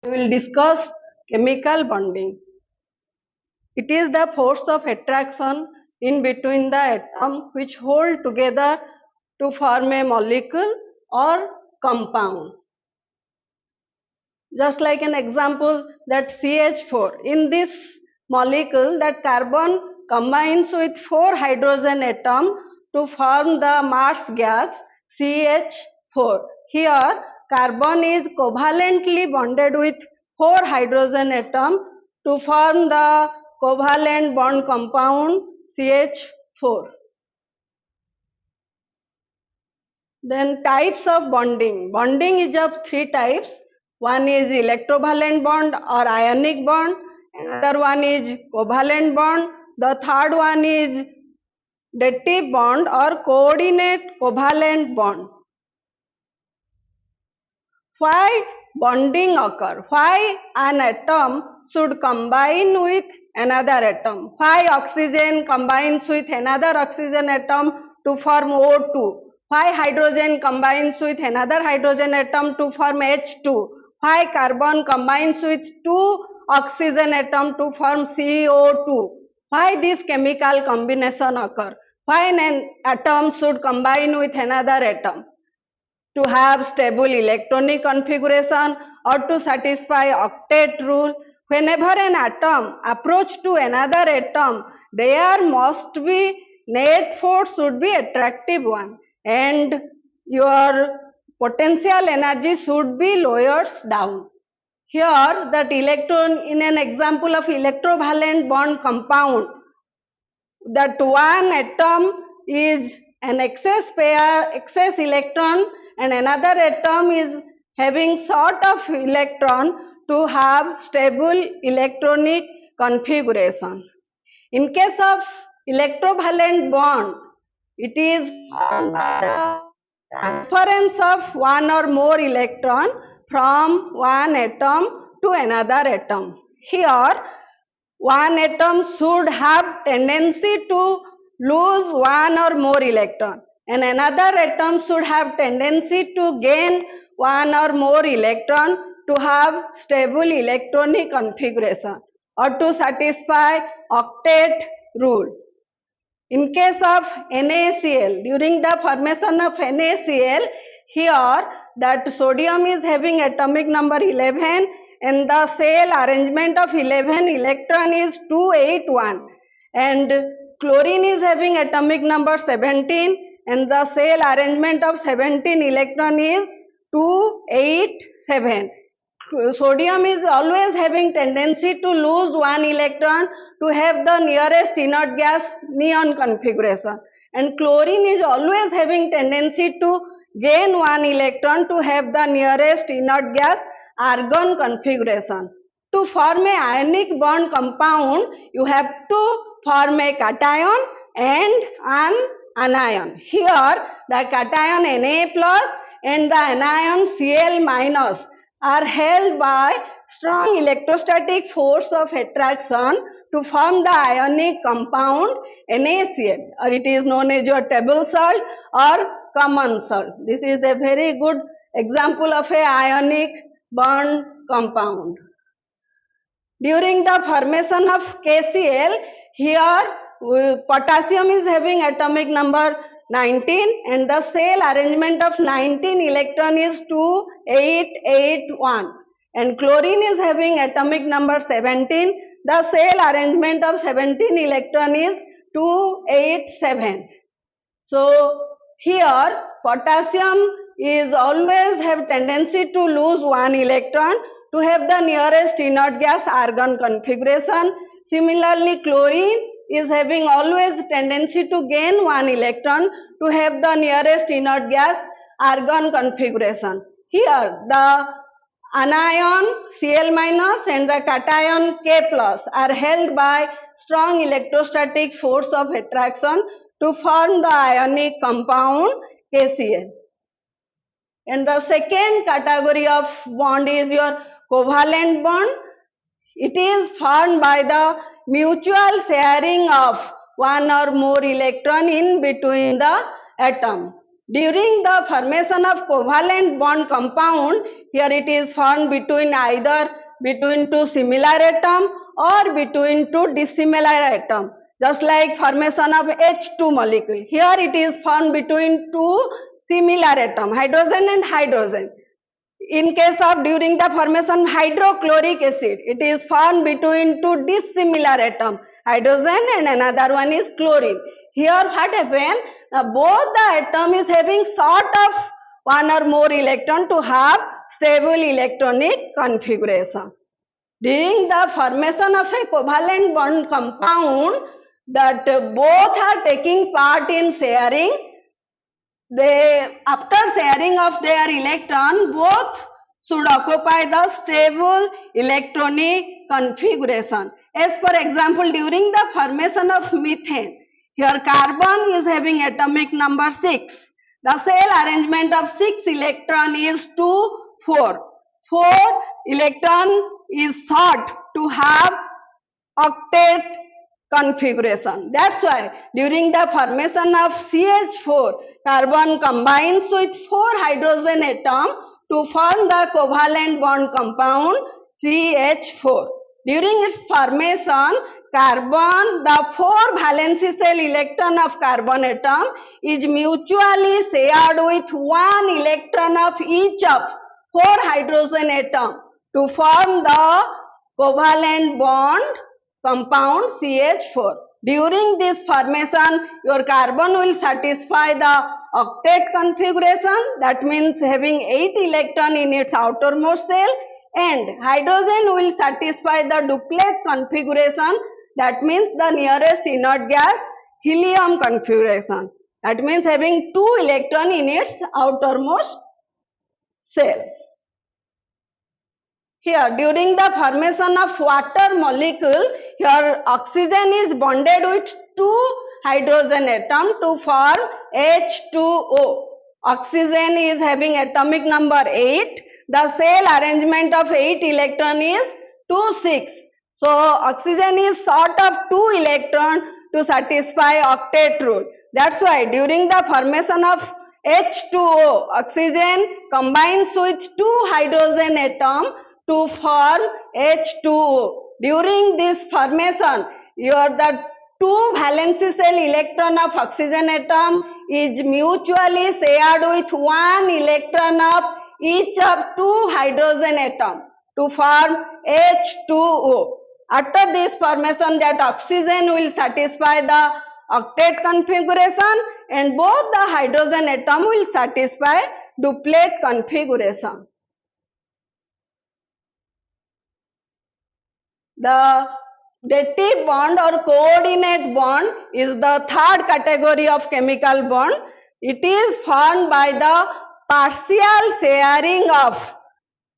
We will discuss chemical bonding. It is the force of attraction in between the atom which hold together to form a molecule or compound. Just like an example, that CH4. In this molecule, that carbon combines with 4 hydrogen atom to form the Mars gas CH4. Here, carbon is covalently bonded with 4 hydrogen atom to form the covalent bond compound CH4. Then types of bonding. Bonding is of 3 types. One is electrovalent bond or ionic bond. Another one is covalent bond. The third one is dative bond or coordinate covalent bond. Why bonding occur? Why an atom should combine with another atom? Why oxygen combines with another oxygen atom to form O2? Why hydrogen combines with another hydrogen atom to form H2? Why carbon combines with 2 oxygen atom to form CO2? Why this chemical combination occur? Why an atom should combine with another atom? To have stable electronic configuration or to satisfy octet rule. Whenever an atom approach to another atom, there must be net force should be attractive one and your potential energy should be lowered down. Here that electron in an example of electrovalent bond compound, that one atom is an excess pair, excess electron, and another atom is having sort of electron to have stable electronic configuration. In case of electrovalent bond, it is transference of one or more electron from one atom to another atom. Here, one atom should have tendency to lose one or more electron and another atom should have tendency to gain one or more electron to have stable electronic configuration or to satisfy octet rule. In case of NaCl, during the formation of NaCl, here that sodium is having atomic number 11 and the cell arrangement of 11 electron is 281 and chlorine is having atomic number 17 and the cell arrangement of 17 electron is 287. Sodium is always having tendency to lose one electron to have the nearest inert gas neon configuration, and chlorine is always having tendency to gain one electron to have the nearest inert gas argon configuration. To form a ionic bond compound, you have to form a cation and an anion. Here the cation Na plus and the anion Cl minus are held by strong electrostatic force of attraction to form the ionic compound NaCl, or it is known as your table salt or common salt. This is a very good example of a ionic bond compound. During the formation of KCl, here potassium is having atomic number 19 and the cell arrangement of 19 electron is 2881 and chlorine is having atomic number 17. The cell arrangement of 17 electron is 287. So here potassium is always have tendency to lose one electron to have the nearest inert gas argon configuration. Similarly, chlorine is having always tendency to gain one electron to have the nearest inert gas argon configuration. Here the anion Cl minus and the cation K plus are held by strong electrostatic force of attraction to form the ionic compound KCl. And the second category of bond is your covalent bond. It is formed by the mutual sharing of one or more electron in between the atom. During the formation of covalent bond compound, Here it is formed between either between two similar atom or between two dissimilar atom, just like formation of H2 molecule. Here it is formed between two similar atom, hydrogen and hydrogen. In case of during the formation of hydrochloric acid, it is formed between two dissimilar atom, hydrogen and another one is chlorine. Here what happened? Both the atom is having sort of one or more electron to have stable electronic configuration. During the formation of a covalent bond compound, that both are taking part in sharing. They, after sharing of their electron, both should occupy the stable electronic configuration. As for example, during the formation of methane, here carbon is having atomic number 6. The shell arrangement of 6 electron is 2, 4. 4 electron is sought to have octet configuration. That's why during the formation of CH4, carbon combines with 4 hydrogen atom to form the covalent bond compound CH4. During its formation, carbon, the 4 valency shell electron of carbon atom is mutually shared with 1 electron of each of 4 hydrogen atom to form the covalent bond compound CH4. During this formation, your carbon will satisfy the octet configuration, that means having 8 electron in its outermost shell, and hydrogen will satisfy the duplet configuration, that means the nearest inert gas helium configuration, that means having 2 electron in its outermost shell. Here, during the formation of water molecule, here oxygen is bonded with 2 hydrogen atom to form H2O. Oxygen is having atomic number 8. The shell arrangement of 8 electron is 2, 6. So, oxygen is sort of 2 electron to satisfy octet rule. That's why during the formation of H2O, oxygen combines with 2 hydrogen atom to form H2O. During this formation, the 2 valency shell electron of oxygen atom is mutually shared with 1 electron of each of 2 hydrogen atom to form H2O. After this formation, that oxygen will satisfy the octet configuration and both the hydrogen atom will satisfy duplet configuration. The dative bond or coordinate bond is the third category of chemical bond. It is formed by the partial sharing of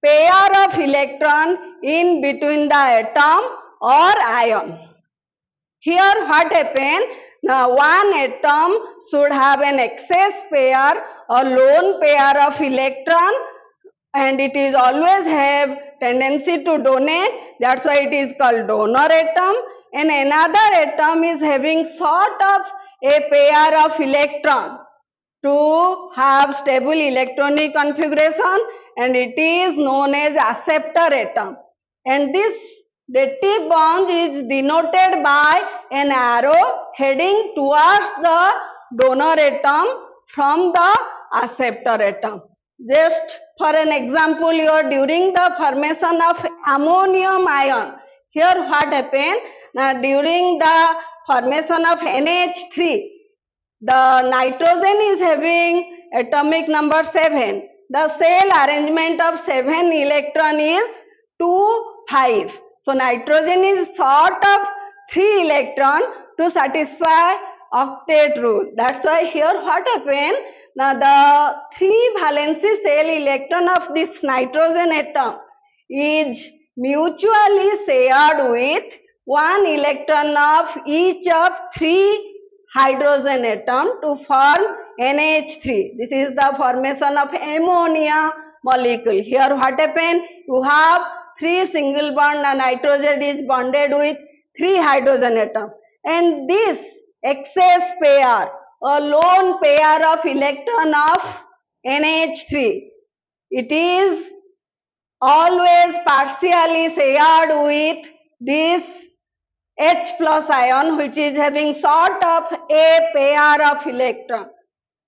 pair of electron in between the atom or ion. Here what happens? One atom should have an excess pair or lone pair of electron, and it is always have tendency to donate, that's why it is called donor atom, and another atom is having sort of a pair of electron to have stable electronic configuration, and it is known as acceptor atom, and this dative bond is denoted by an arrow heading towards the donor atom from the acceptor atom. Just for an example, during the formation of ammonium ion, here what happened? During the formation of NH3, the nitrogen is having atomic number 7. The shell arrangement of 7 electron is 2, 5. So nitrogen is short of 3 electron to satisfy octet rule. That's why here what happened? Now the 3 valency shell electron of this nitrogen atom is mutually shared with 1 electron of each of 3 hydrogen atom to form NH3. This is the formation of ammonia molecule. Here what happened? You have 3 single bond and nitrogen is bonded with 3 hydrogen atom, and this excess pair or lone pair of electron of NH3, it is always partially shared with this H plus ion, which is having sort of a pair of electrons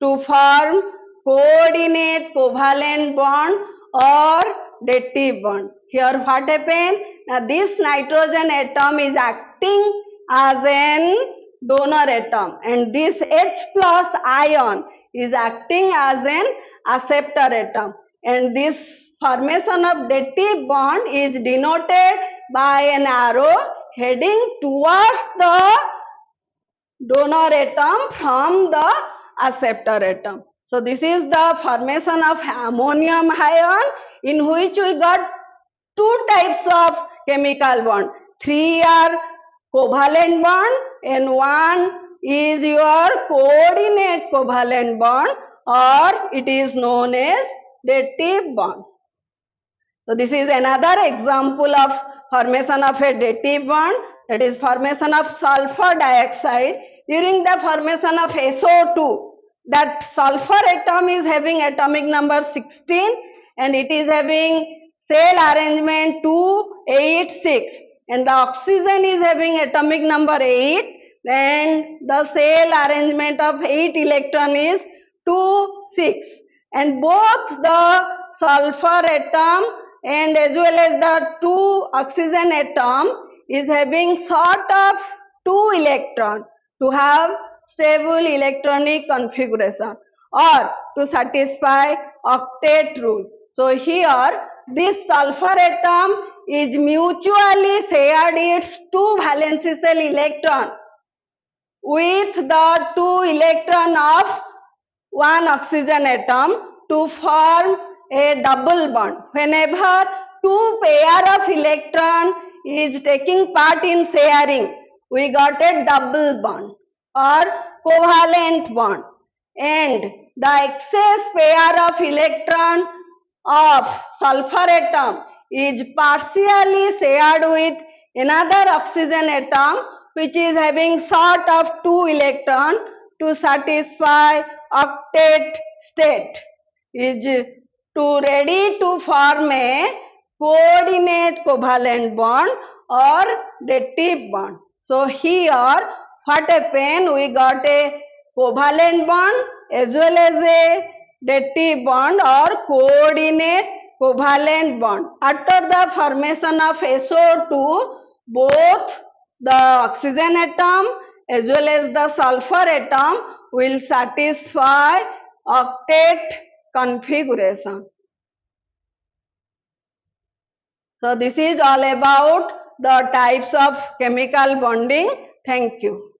to form coordinate covalent bond or dative bond. Here what happened? Now this nitrogen atom is acting as an donor atom and this H plus ion is acting as an acceptor atom, and this formation of dative bond is denoted by an arrow heading towards the donor atom from the acceptor atom. So this is the formation of ammonium ion, in which we got two types of chemical bond. Three are covalent bond and one is your coordinate covalent bond, or it is known as dative bond. So this is another example of formation of a dative bond, that is formation of sulfur dioxide. During the formation of SO2, that sulfur atom is having atomic number 16 and it is having cell arrangement 286, and the oxygen is having atomic number 8 and the cell arrangement of 8 electron is 2 6, and both the sulfur atom and as well as the two oxygen atom is having sort of 2 electron to have stable electronic configuration or to satisfy octet rule. So here this sulfur atom is mutually shared its two valency shell electron with the 2 electron of one oxygen atom to form a double bond. Whenever two pair of electron is taking part in sharing, we got a double bond or covalent bond, and the excess pair of electron of sulfur atom is partially shared with another oxygen atom which is having sort of 2 electron to satisfy octet state, is to ready to form a coordinate covalent bond or dative bond. So here what happened, we got a covalent bond as well as a dative bond or coordinate covalent bond. After the formation of SO2, both the oxygen atom as well as the sulfur atom will satisfy octet configuration. So this is all about the types of chemical bonding. Thank you.